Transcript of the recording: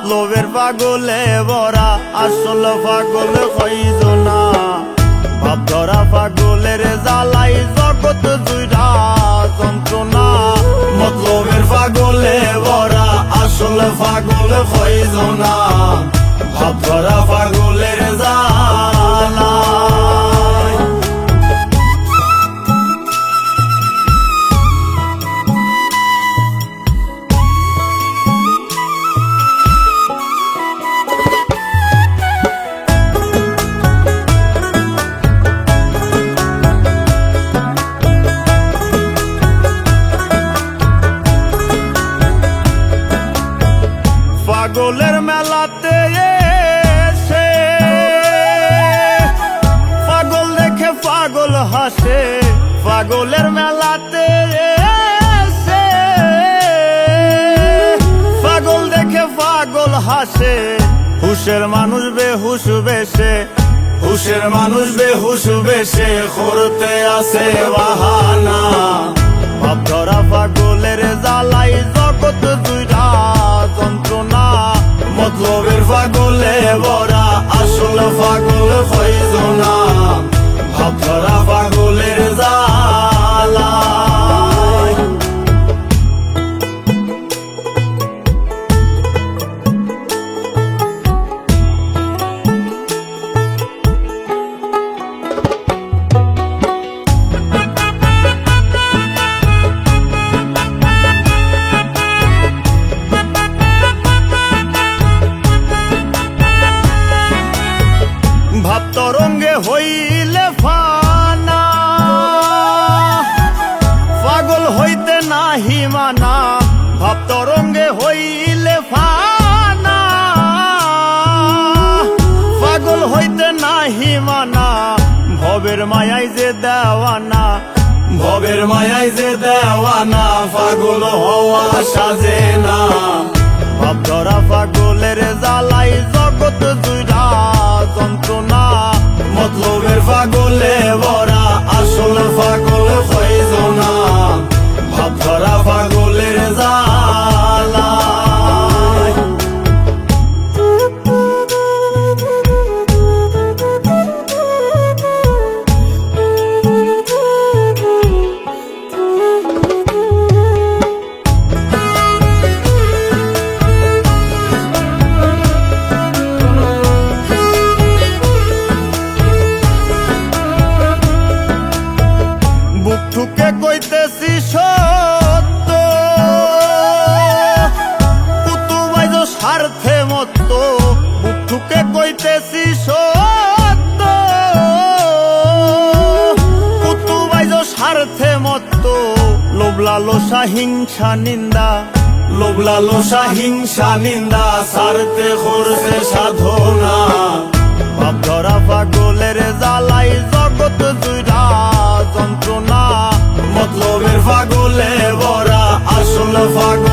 মতলবের পাগলে ভরা আসল পাগল হইজ না। ভাব ধরা পাগলের জ্বালাই জগৎ জুড়া যন্ত্রণা। মতলবের পাগলে ভরা আসল পাগল হইজ না। ভাব ধরা পাগলের জ্বালা। পাগলের মেলাতে এসে পাগল দেখে পাগল হাসে। পাগলের মেলাতে এসে পাগল দেখে পাগল হাসে। হুশের মানুষ বেহুশ বেশে, হুশের মানুষ বেহুশ বেশে করতে আসে বাহানা। ভাব ধরা পাগলের জ্বালাই জগৎ জুড়া যন্ত্রণা। মতলবের পাগলে ভরা আসল পাগল হইজ না। ভাব ধরা পাগলের জ্বালা। ভাব তরঙ্গে হইলে ফানা, পাগল হইতে নাহি মানা। ভাব তরঙ্গে হইলে ফানা, পাগল হইতে নাহি মানা। ভবের মায়ায় যে দেওয়ানা, ভবের মায়ায় যে দেওয়ানা। পাগল হওয়া সাজে না। ভাব ধরা পাগলের জ্বালাই জগৎ জুড়া যন্ত্রণা। মতলবের পাগলে ভরা আসল পাগল হইজ না। ভাব ধরা পাগলের জ্বালা। বুক ঠুকে কইতেছি সত্য, পুতুবাইজ স্বার্থে মত্ত। বুক ঠুকে কইতেছি সত্য, পুতুবাইজ স্বার্থে মত্ত। লোভ লালসা হিংসা নিন্দা, লোভ লালসা হিংসা নিন্দা। স্বার্থে করছে সাধনা। ভাব ধরা পাগলের জ্বালাই জগৎ জুড়া যন্ত্রণা। মতলবের পাগলে ভরা আসল পাগল